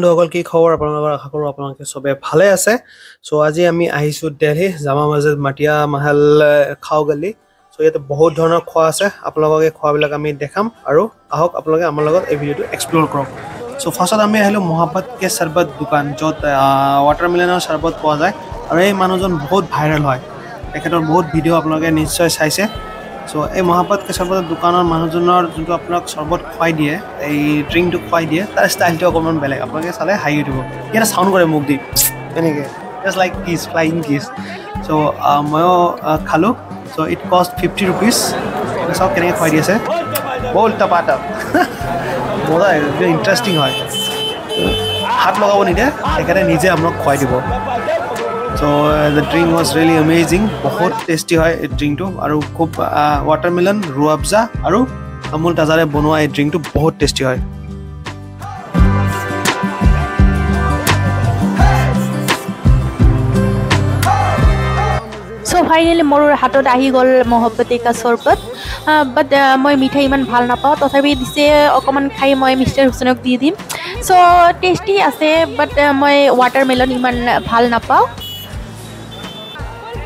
বন্ধুসকল কি খবৰ আপোনালোকৰ আশা কৰোঁ আপোনালোকে সবে ভালে আছে সো আজি আমি আহিছো দিল্লী জামা মছজিদ মাটিয়া মহল খাও গলি সো ইয়াতে বহুত ধৰণৰ খোৱা আছে আপোনালোকে খোৱাবিলাক আমি দেখাম আৰু আহক আপোনালোকে আমাৰ লগত এই ভিডিওটো এক্সপ্লোৰ কৰক সো ফাৰ্ষ্টত আমি আহিলো মোহাম্মদ কে শৰবত দোকান য'ত ৱাটাৰমেলনৰ শৰবত পোৱা যায় আৰু এই মানুহজন বহুত ভাইৰেল হয় তেখেতৰ বহুত ভিডিও আপোনালোকে নিশ্চয় চাইছে সো এই মোহাম্মদ কে শৰবত দোকানৰ মানুহজনৰ যোনটো আপোনাক শৰবত খুৱাই দিয়ে এই ড্ৰিংকটো খুৱাই দিয়ে তাৰ ষ্টাইলটো অকমান বেলেগ আপোনালোকে চালে হাঁহি উঠিব এটা সাউন্ড কৰে মুখ দি এনেকে জাস্ট লাইক কিস ফ্লাইং কিস সো ময়ো খালো সো ইট কষ্ট 50 rupees সব কেনেকৈ খুৱাই দিছে বহুত টাপাটা মজা ইণ্টাৰেষ্টিং হয় হাত লগাব নিদিয়ে সেইকাৰণে নিজে আপোনাক খুৱাই দিব So the drink was really amazing. बहुत tasty है drink तो और खूब watermelon, ruabza और अमूल ताज़ारे बनवा ये drink तो बहुत tasty है. So finally मोर हाथों आही गल मोहब्बते का शरबत but मैं मिठाई मन भाल ना पाओ तो तभी दिसे अकमान खाई मैं मिस्टर हुसैनक दी दिम so tasty आसे but मैं watermelon इमान भाल ना पाओ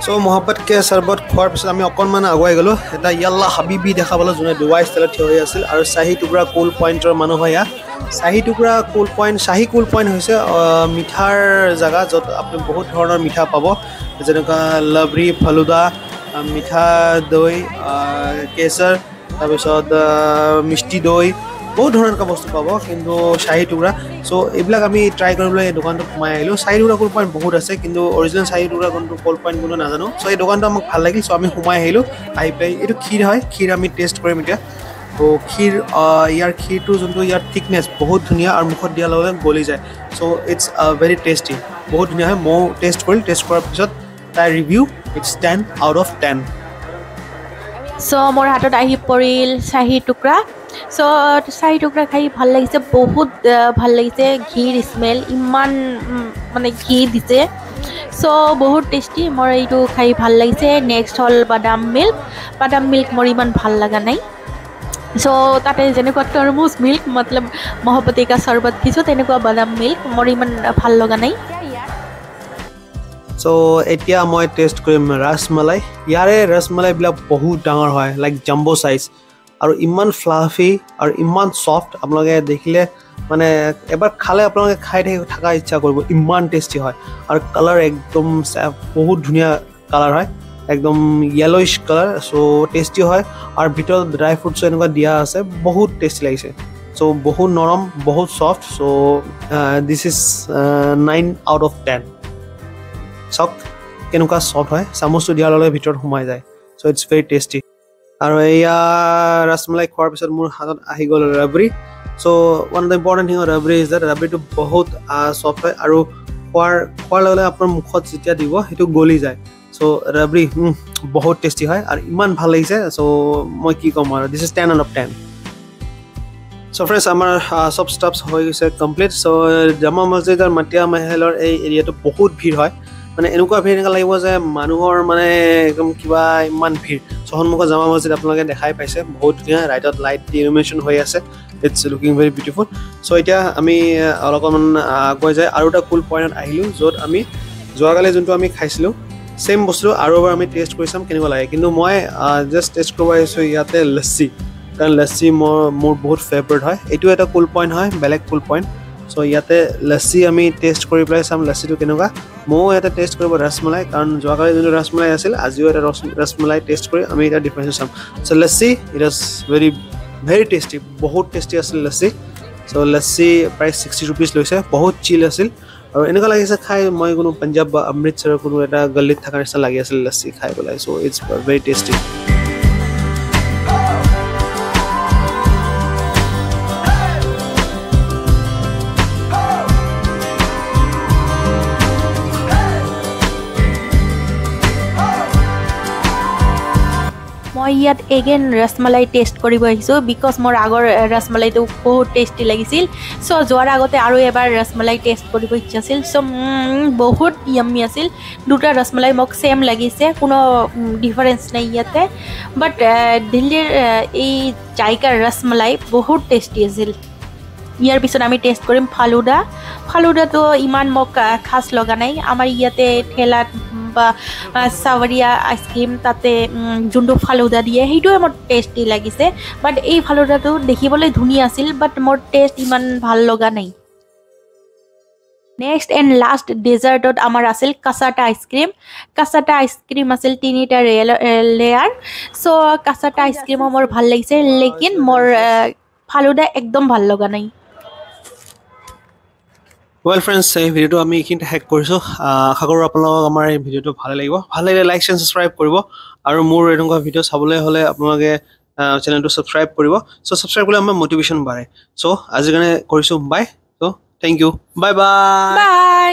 So मोहब्बत के शरबत খোৱাৰ পিছত আমি অকনমান আগুৱাই গলো এটা ইয়াল্লা হাবিবি দেখা পালো যোনে দুবাই ষ্টাইলত থিয় হৈ আছিল আৰু শাহী টুকুৰা কুল পইণ্টৰ মানুহ হয় শাহী টুকুৰা কুল পইণ্ট শাহী কুল পইণ্ট হৈছে মিঠাৰ জায়গা য'ত আপুনি বহুত ধৰণৰ মিঠা পাব যেনেকুৱা লবৰি ফালুদা মিঠা দৈ কেশৰ তাৰপিছত মিষ্টি দৈ বহুত ধৰণৰ বস্তু পাব কিন্তু শাহী টুকুৰা সো এইবিলাক আমি ট্ৰাই কৰিবলৈ এই দোকানটো সোমাই আহিলো শাহী টুকুৰা কুল পইণ্ট বহুত আছে কিন্তু অৰিজিনেল শাহী টুকুৰা কোনটো কুল পইণ্ট কোনটো নাজানো সো এই দোকানটো আমাক ভাল লাগিল সো আমি সোমাই আহিলো আহি পেলাই এইটো ক্ষীৰ হয় ক্ষীৰ আমি টেষ্ট কৰিম এতিয়া তো ক্ষীৰ ইয়াৰ ক্ষীৰটো যোনটো ইয়াৰ থিকনেছ বহুত ধুনীয়া আৰু মুখত দিয়াৰ লগে গলি যায় সো ইটছ ভেৰি টেষ্টি বহুত ধুনীয়া হয় মই টেষ্ট কৰিল টেষ্ট কৰাৰ পিছত তাৰ review it's 10 out of 10 so মোৰ হাতত আহি পৰিল শাহী টুকুৰা সো শাহী টুকুৰা খাই ভাল লাগিছে বহুত ভাল লাগিছে ঘিৰ স্মেল ইমান মানে ঘি দিছে সো বহুত টেষ্টি মোৰ এইটো খাই ভাল লাগিছে নেক্সট হল বাদাম মিল্ক মোৰ ইমান ভাল লগা নাই সো তাতে যেনেকুৱা তৰমুজ মিল্ক মতলব মোহব্বতে কা শৰবত দিছো তেনেকুৱা বাদাম মিল্ক মোৰ ইমান ভাল লগা নাই সো এতিয়া মই টেষ্ট কৰিম ৰসমলাই ইয়াৰে ৰসমলাইবিলাক বহুত ডাঙৰ হয় লাইক জাম্বো সাইজ আৰু ইমান ফ্লাফি আৰু ইমান সফট আপোনালোকে দেখিলে মানে এবাৰ খালে আপোনালোকে খাই থাকা ইচ্ছা কৰিব ইমান টেষ্টি হয় আৰু কালাৰ একদম বহুত ধুনীয়া কালাৰ হয় একদম ইয়েলোইশ কালাৰ সো টেষ্টি হয় আৰু ভিতৰত ড্ৰাই ফ্ৰুটছ এনেকুৱা দিয়া আছে বহুত টেষ্টি লাগিছে সো বহুত নৰম বহুত soft so this is 9 out of 10 সক কেনেকুৱা সফট হয় চামুচটো দিয়াৰ লগে ভিতৰত সোমাই যায় সো ইটছ ভেৰি টেষ্টি আৰু এয়া ৰসমলাই খোৱাৰ পিছত মোৰ হাতত আহি গ'ল rubber so one of the important thing rubber is that ৰাবৰিটো বহুত সফট হয় আৰু খোৱাৰ লগে আপোনাৰ মুখত যেতিয়া দিব সেইটো গলি যায় সো ৰাবৰি বহুত টেষ্টি হয় আৰু ইমান ভাল লাগিছে সো মই কি ক'ম আৰু this is 10 out of 10 so friends আমাৰ সব ষ্টাফছ হৈ গৈছে কমপ্লিট সো জামা মছজিদ আৰু মাটিয়া মহলৰ এই এৰিয়াটো বহুত ভিৰ হয় মানে এনেকুৱা ভিৰ এনেকুৱা লাগিব যে মানুহৰ মানে একদম কিবা ইমান ভিৰ সন্মুখত জামা মছজিদ আপোনালোকে দেখাই পাইছে বহুত ধুনীয়া ৰাইটত লাইট ইলুমিনেশ্যন হৈ আছে it's looking very beautiful so এতিয়া আমি অলপমান আগুৱাই যায় আৰু এটা কুল পইণ্টত আহিলোঁ য'ত আমি যোৱাকালি যোনটো আমি খাইছিলোঁ ছেইম বস্তু আৰু এবাৰ আমি টেষ্ট কৰি চাম কেনেকুৱা লাগে কিন্তু মই জাষ্ট টেষ্ট কৰিব আহিছোঁ ইয়াতে লচ্চি কাৰণ লচ্চি মোৰ বহুত ফেভৰেট হয় এইটো এটা কুল পইণ্ট হয় বেলেগ কুল পইণ্ট সো ইয়াতে লচ্চি আমি টেষ্ট কৰি পেলাই চাম লচ্চিটো কেনেকুৱা ময়ো এটা টেষ্ট কৰিব ৰসমলাই কাৰণ যোৱাকালি যোনটো ৰসমলাই আছিল আজিও এটা ৰসমলাই টেষ্ট কৰি আমি এটা ডিফাৰেঞ্চ চাম so lassi it is very tasty বহুত টেষ্টি আছিল লচ্চি সো লচ্চি প্ৰায় 60 rupees লৈছে বহুত চিল আছিল আৰু এনেকুৱা লাগিছে খাই মই কোনো পঞ্জাব বা অমৃতসৰৰ কোনো এটা গলিত থকাৰ নিচিনা লাগি আছিল লচ্চি খাই পেলাই সো ইটছ ভেৰি টেষ্টি মই ইয়াত এগেইন ৰসমলাই টেষ্ট কৰিব আহিছোঁ বিকজ মোৰ আগৰ ৰসমলাইটো বহুত টেষ্টি লাগিছিল সো যোৱাৰ আগতে আৰু এবাৰ ৰসমলাই টেষ্ট কৰিব ইচ্ছা আছিল সো বহুত য়াম্মি আছিল দুটা ৰসমলাই মোক সেম লাগিছে কোনো ডিফাৰেন্স নাই ইয়াতে বাট দিল্লীৰ এই জায়গাৰ ৰসমলাই বহুত টেষ্টি আছিল ইয়াৰ পিছত আমি টেষ্ট কৰিম ফালুদা ফালুদাটো ইমান মোক খাছ লগা নাই আমাৰ ইয়াতে ঠেলাত বা চাৱৰীয়া আইচক্ৰীম তাতে যোনটো ফালুদা দিয়ে সেইটোৱে মোৰ টেষ্টি লাগিছে বাট এই ফালুদাটো দেখিবলৈ ধুনীয়া আছিল বাট মোৰ টেষ্ট ইমান ভাল লগা নাই নেক্সট এণ্ড লাষ্ট ডেজাৰ্টত আমাৰ আছিল কাছাটা আইচক্ৰীম আছিল 3টা লেয়াৰ চ' কাছাটা আইচক্ৰীমো মোৰ ভাল লাগিছে লেকিন মোৰ ফালুদা একদম ভাল লগা নাই Well friends, এই ভিডিওটো আমি এইখিনিতে শেষ কৰিছোঁ আশা কৰোঁ আপোনালোকক আমাৰ এই ভিডিওটো ভালে লাগিব ভাল লাগিলে লাইক এণ্ড ছাবস্ক্ৰাইব কৰিব আৰু মোৰ এনেকুৱা ভিডিও চাবলৈ হ'লে আপোনালোকে চেনেলটো ছাবস্ক্ৰাইব কৰিব চ' ছাবস্ক্ৰাইব কৰিলে আমাৰ মটিভেশ্যন বাঢ়ে চ' আজিৰ কাৰণে কৰিছোঁ বাই চ' thank U bye bye bye